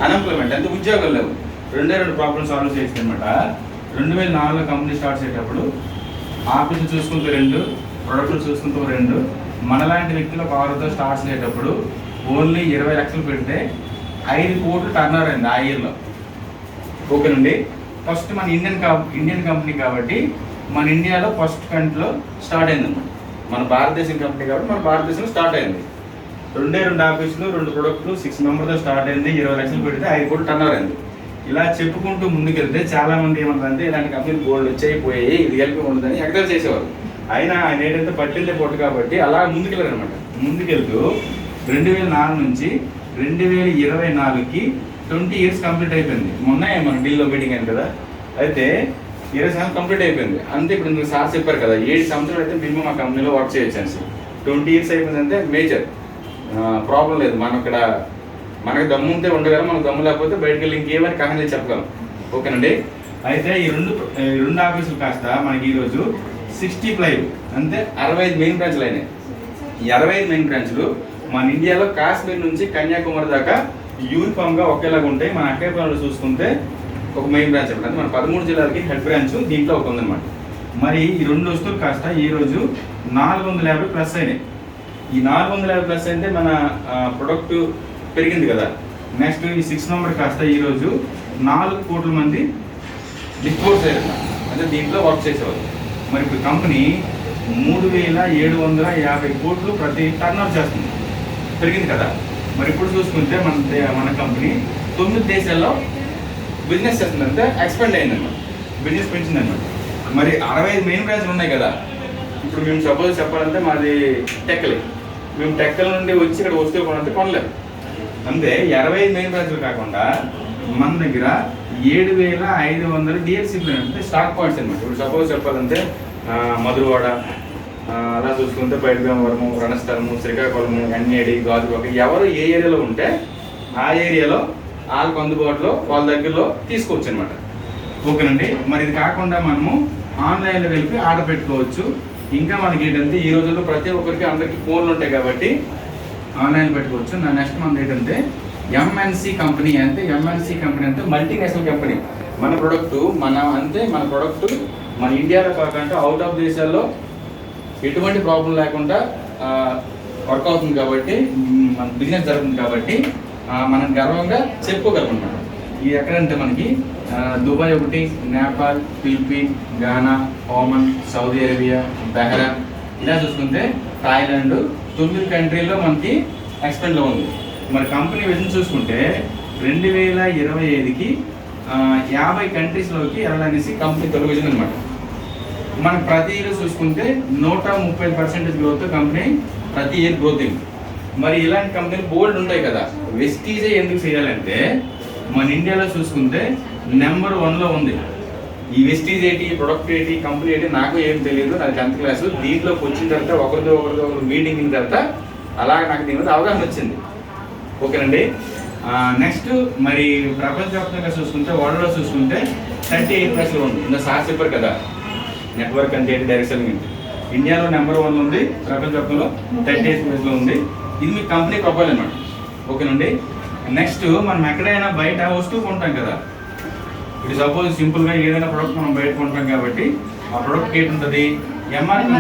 Unemployment అంటే ఉద్యోగాలు లేవు. రెండే రెండు ప్రాబ్లమ్ సాల్వ్ చేసింది అనమాట. 2004లో కంపెనీ స్టార్ట్ చేసేటప్పుడు ఆఫీసులు చూసుకుంటూ 2, ప్రొడక్ట్లు చూసుకుంటూ 2, మనలాంటి వ్యక్తులు ఒక 6తో స్టార్ట్ చేసేటప్పుడు ఓన్లీ 20 లక్షలు పెడితే 5 కోట్లు టర్న్ ఓవర్ అయింది ఆ ఇయర్లో. ఓకేనండి. ఫస్ట్ మన ఇండియన్ కంపెనీ కాబట్టి మన ఇండియాలో ఫస్ట్ కంట్రీలో స్టార్ట్ అయిందన్నమాట. మన భారతదేశం కంపెనీ కాబట్టి మన భారతదేశంలో స్టార్ట్ అయింది. 2 ఆఫీసులు 2 ప్రొడక్ట్లు 6 మెంబర్తో స్టార్ట్ అయింది. 20 లక్షలు పెడితే 5 కోట్లు టర్న్ ఓవర్ అయింది. ఇలా చెప్పుకుంటూ ముందుకెళ్తే చాలా మంది ఏమంటారంటే ఇలాంటి కంపెనీలు గోల్డ్ వచ్చాయిపోయాయి, ఇది కలిపి ఉండదని ఎక్స్ప్లెయిన్ చేసేవారు. అయినా ఆయన ఏంటంటే పట్టిందే పొట్టు కాబట్టి అలా ముందుకెళ్ళారు అనమాట. ముందుకెళ్తూ 2004 నుంచి 2024కి 20 ఇయర్స్ కంప్లీట్ అయిపోయింది. మొన్న మన ఢిల్లీలో మీటింగ్ అయింది కదా, అయితే 20 సంవత్సరాలు కంప్లీట్ అయిపోయింది. అంతే ఇప్పుడు మీరు సార్ చెప్పారు కదా 7 సంవత్సరాలు అయితే మినిమం ఆ కంపెనీలో వర్క్ చేయొచ్చు అని. 20 ఇయర్స్ అయిపోయిందంటే మేజర్ ప్రాబ్లం లేదు. మనం ఇక్కడ మనకు దమ్ము ఉంటే ఉండగలం, మనకు దమ్ము లేకపోతే బయటకు వెళ్ళి ఇంకేమని కహానీ చెప్పగలం. ఓకేనండి. అయితే ఈ రెండు ఆఫీసులు కాస్త మనకి ఈరోజు 65 అంటే 65 మెయిన్ బ్రాంచ్లు అయినాయి. ఈ 65 మెయిన్ బ్రాంచ్లు మన ఇండియాలో కాశ్మీర్ నుంచి కన్యాకుమారి దాకా యూనిఫామ్గా ఒకేలాగా ఉంటాయి. మన అక్కయ్యపాలెంలో చూసుకుంటే ఒక మెయిన్ బ్రాంచ్ అంటే మన 13 జిల్లాలకి హెడ్ బ్రాంచ్ దీంట్లో ఒక ఉందన్నమాట. మరి ఈ 2 వస్తువులు కాస్త ఈరోజు 450 ప్లస్ అయినాయి. ఈ 450 ప్లస్ అయితే మన ప్రొడక్ట్ పెరిగింది కదా. నెక్స్ట్ ఈ 6 మెంబర్ కాస్త ఈరోజు 4 కోట్ల మంది డిస్పోర్స్ అయ్యారు, అంటే దీంట్లో వర్క్ చేసేవారు. మరి ఇప్పుడు కంపెనీ 3750 కోట్లు ప్రతి టర్న్ ఓవర్ చేస్తుంది, పెరిగింది కదా. మరి ఇప్పుడు చూసుకుంటే మన కంపెనీ 9 దేశాల్లో బిజినెస్ చేస్తుందంటే ఎక్స్పెండ్ అయిందన్నమాట, బిజినెస్ పెంచిందన్నమాట. మరి 65 మెయిన్ బ్రాంచ్లు ఉన్నాయి కదా. ఇప్పుడు మేము సపోజ్ చెప్పాలంటే మాది టెక్కలే, మేము టెక్కల నుండి వచ్చి ఇక్కడ వస్తువు కొనంటే కొనలేము. అంతే 25 మెయిన్ బ్రాంచ్లు కాకుండా మన దగ్గర 7500 డిఎల్సీలు అంటే స్టాక్ పాయింట్స్ అనమాట. ఇప్పుడు సపోజ్ చెప్పాలంటే మధురవాడ, అలా చూసుకుంటే బయటవరము, రణస్థలము, శ్రీకాకుళము, ఎన్ఏడి, గాజువాక, ఎవరు ఏ ఏరియాలో ఉంటే ఆ ఏరియాలో వాళ్ళకు అందుబాటులో వాళ్ళ దగ్గరలో తీసుకోవచ్చు అనమాట. ఓకేనండి. మరి ఇది కాకుండా మనము ఆన్లైన్లో వెళ్ళి ఆర్డర్ పెట్టుకోవచ్చు. ఇంకా మనకి ఏంటంటే ఈ రోజుల్లో ప్రతి ఒక్కరికి అందరికీ ఫోన్లు ఉంటాయి కాబట్టి ఆన్లైన్ పెట్టుకోవచ్చు. నా నెక్స్ట్ మనది ఏంటంటే ఎంఎన్సి కంపెనీ. అంటే ఎంఎన్సి కంపెనీ అంటే మల్టీనేషనల్ కంపెనీ. మన ప్రొడక్ట్ మన ప్రొడక్ట్ మన ఇండియాలో కాకుండా అవుట్ ఆఫ్ దేశాల్లో ఎటువంటి ప్రాబ్లం లేకుండా వర్క్ అవుతుంది కాబట్టి, మన బిజినెస్ జరుగుతుంది కాబట్టి మనం గర్వంగా చెప్పుకోగలం అన్నమాట. ఇది ఎక్కడంటే మనకి దుబాయ్ ఒకటి, Nepal, Philippine, Ghana, Oman, Saudi Arabia, Bahrain, ఇలా చూసుకుంటే థాయిలాండ్ 9 కంట్రీల్లో మనకి ఎక్స్పెండ్లో ఉంది. మరి కంపెనీ విజన్ చూసుకుంటే 2025కి 50 కంట్రీస్లోకి వెళ్ళాలనేసి కంపెనీ తొలి విజన్ అనమాట. మనకు ప్రతి ఇయర్ చూసుకుంటే 130% గ్రోత్ కంపెనీ ప్రతి ఇయర్ గ్రోతింగ్. మరి ఇలాంటి కంపెనీలు బోల్డ్ ఉంటాయి కదా. వెస్టీజే ఎందుకు చేయాలంటే మన ఇండియాలో చూసుకుంటే నెంబర్ 1లో ఉంది. ఈ వెస్టీజ్ ఏంటి, ప్రొడక్ట్ ఏంటి, కంపెనీ ఏంటి నాకు ఏం తెలియదు. నాకు 10th క్లాసు. దీంట్లోకి వచ్చిన తర్వాత ఒకరితో మీటింగ్ అయిన తర్వాత అలాగే నాకు దీని మీద అవగాహన వచ్చింది. ఓకేనండి. నెక్స్ట్ మరి ప్రపంచవ్యాప్తంగా చూసుకుంటే వరల్డ్లో చూసుకుంటే 38+ ఉంది. ఇందులో సార్ చెప్పారు కదా నెట్వర్క్ అంటే ఏంటి, డైరెక్ట్ సెల్లింగ్ ఏంటి. ఇండియాలో నెంబర్ 1 ఉంది, ప్రపంచవ్యాప్తంలో 38+లో ఉంది. ఇది మీ కంపెనీ ప్రొఫైల్ అన్నమాట. ఓకేనండి. నెక్స్ట్ మనం ఎక్కడైనా బయట వస్తువు కొంటాం కదా. ఇప్పుడు సపోజ్ సింపుల్గా ఏదైనా ప్రోడక్ట్ మనం బయట కొంటాం కాబట్టి ఆ ప్రోడక్ట్ ఏంటి ఉంటుంది, ఎంఆర్పి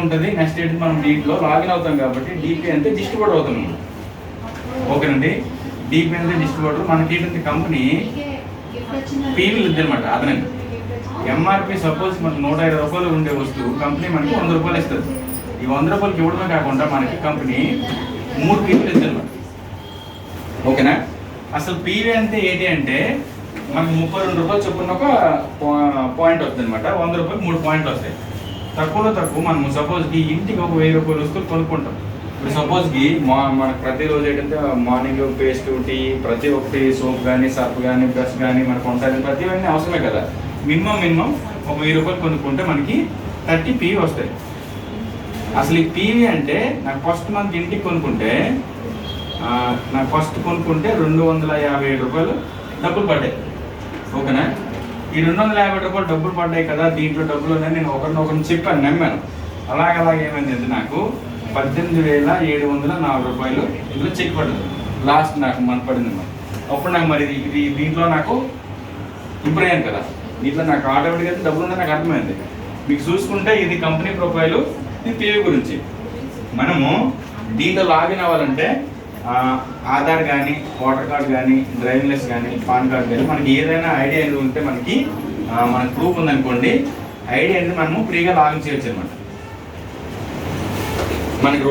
ఉంటుంది. నెక్స్ట్ ఏంటి మనం దీంట్లో లాగిన్ అవుతాం కాబట్టి డిపి అంటే డిస్ట్రిబ్యూటర్ అవుతాం. ఓకేనండి. డిపి అంటే డిస్ట్రిబ్యూటర్. మనకి ఏంటంటే కంపెనీ పీవీలు ఉంది అనమాట అదనంగా. ఎంఆర్పి సపోజ్ మనకు 150 రూపాయలు ఉండే వస్తువు కంపెనీ మనకి 100 రూపాయలు ఇస్తుంది. ఈ 100 రూపాయలకి ఇవ్వడమే కాకుండా మనకి కంపెనీ 3 పీవీలు ఇస్తుంది అనమాట. ఓకేనా. అసలు పీవీ అంటే ఏంటి అంటే మనకి 32 రూపాయలు చొప్పున ఒక పాయింట్ వస్తుంది అనమాట. 100 రూపాయలు 3 పాయింట్లు వస్తాయి. తక్కువలో తక్కువ మనం సపోజ్కి ఇంటికి ఒక 1000 రూపాయలు వస్తువులు కొనుక్కుంటాం. ఇప్పుడు సపోజ్కి మనకు ప్రతిరోజు ఏంటంటే మార్నింగ్ పేస్ట్, టీ, ప్రతి ఒక్కటి సోప్ కానీ, సర్ఫ్ కానీ, బ్రష్ కానీ మనకు ఉంటాయి. ప్రతివన్నీ అవసరమే కదా. మినిమం ఒక 1000 రూపాయలు కొనుక్కుంటే మనకి 30 పీవీ వస్తాయి. అసలు ఈ పీవీ అంటే నాకు ఫస్ట్ మంత్ ఇంటికి కొనుక్కుంటే 257 రూపాయలు డబ్బులు పడ్డాయి. ఓకేనా. ఈ 250 రూపాయలు డబ్బులు పడ్డాయి కదా, దీంట్లో డబ్బులు ఉన్నాయి. నేను ఒకరిని చెప్పాను, నమ్మాను. అలాగే ఏమైంది అంటే నాకు 18,704 రూపాయలు ఇందులో చెక్ పడ్డది. లాస్ట్ నాకు మన పడింది మరి. అప్పుడు నాకు మరి ఇది దీంట్లో నాకు ఇంప్రూవ్ అయ్యాను కదా, దీంట్లో నాకు ఆటోమేటిక్గా డబ్బులు ఉందని నాకు అర్థమైంది. మీకు చూసుకుంటే ఇది కంపెనీ ప్రొఫైలు, ఇది టీవీ గురించి. మనము దీంట్లో లాగిన్ అవ్వాలంటే ఆధార్ కానీ, ఓటర్ కార్డు కానీ, డ్రైవింగ్ లైసెన్స్ కానీ, పాన్ కార్డు కానీ, మనకి ఏదైనా ఐడి అనేది ఉంటే మనకి మనకు ప్రూఫ్ ఉందనుకోండి, ఐడి అనేది మనము ఫ్రీగా లాగిన్ చేయొచ్చు అనమాట. మనకి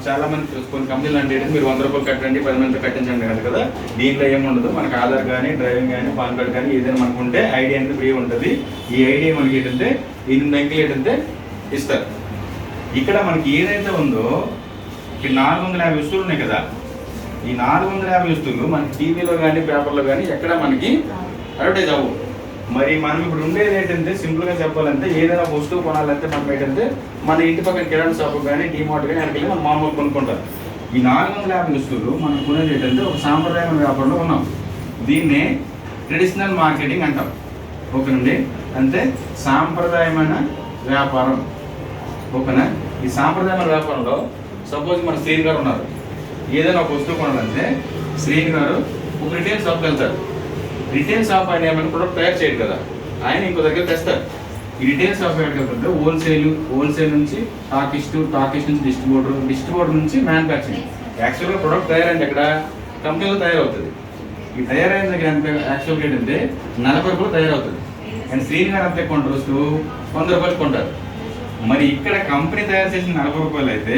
చాలా మంది కొన్ని కంపెనీలు అంటే మీరు 100 రూపాయలు కట్టండి 10 మంది కట్టించండి కదా కదా, దీంట్లో ఏముండదు. మనకి ఆధార్ కానీ, డ్రైవింగ్ కానీ, పాన్ కార్డు కానీ ఏదైనా మనకు ఉంటే ఐడి అనేది ఫ్రీ ఉంటుంది. ఈ ఐడి మనకి ఏంటంటే 8 అంకెలు ఏంటంటే ఇస్తారు. ఇక్కడ మనకి ఏదైతే ఉందో ఈ 450 వస్తువులు ఉన్నాయి కదా, ఈ 450 వస్తువులు మనకి టీవీలో కానీ, పేపర్లో కానీ ఎక్కడ మనకి అడ్వర్టైజ్ అవ్వవు. మరి మనం ఇప్పుడు ఉండేది ఏంటంటే సింపుల్గా చెప్పాలంటే ఏదైనా వస్తువు కొనాలంటే మనం ఏంటంటే మన ఇంటి పక్కన కిరాణా షాపు కానీ, డీమార్ట్ కానీ అక్కడికి మనం మామూలు కొనుక్కుంటాం. ఈ 450 వస్తువులు మనం కొనేది ఏంటంటే ఒక సాంప్రదాయమైన వ్యాపారంలో ఉన్నాం. దీన్నే ట్రెడిషనల్ మార్కెటింగ్ అంటాం. ఓకేనండి, అంటే సాంప్రదాయమైన వ్యాపారం. ఓకేనా, ఈ సాంప్రదాయమైన వ్యాపారంలో సపోజ్ మన శ్రీని గారు ఉన్నారు, ఏదైనా ఒక వస్తువు కొనాలంటే శ్రీని గారు ఒక రిటైల్ షాప్కి వెళ్తారు. రిటైల్ షాప్ ఆయన ఏమైనా ప్రొడక్ట్ తయారు చేయడు కదా, ఆయన ఇంకో దగ్గర తెస్తారు. ఈ రిటైల్ షాప్ ఎక్కడికి వెళ్తుంటే హోల్సేల్ నుంచి టాకిస్ట్ నుంచి డిస్ట్రిబ్యూటర్ నుంచి మ్యానుఫ్యాక్చరింగ్. యాక్చువల్గా ప్రొడక్ట్ తయారంటే ఇక్కడ కంపెనీలో తయారవుతుంది. ఈ తయారైన దగ్గర ఎంత యాక్చువల్గా ఏంటంటే 40 రూపాయలు తయారవుతుంది. అండ్ శ్రీని గారు అంతే కొంటారు, వస్తువు 100 రూపాయలు కొంటారు. మరి ఇక్కడ కంపెనీ తయారు చేసిన 40 రూపాయలు అయితే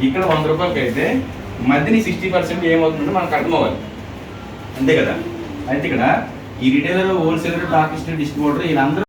ఇక్కడ 100 రూపాయలకి అయితే మధ్యని 60% ఏమవుతుందో మనకు అర్థం అవ్వాలి, అంతే కదా. అయితే ఇక్కడ ఈ రిటైలర్, హోల్సేలర్, టాకిస్ట్, డిస్ట్రిబ్యూటర్ వీళ్ళందరూ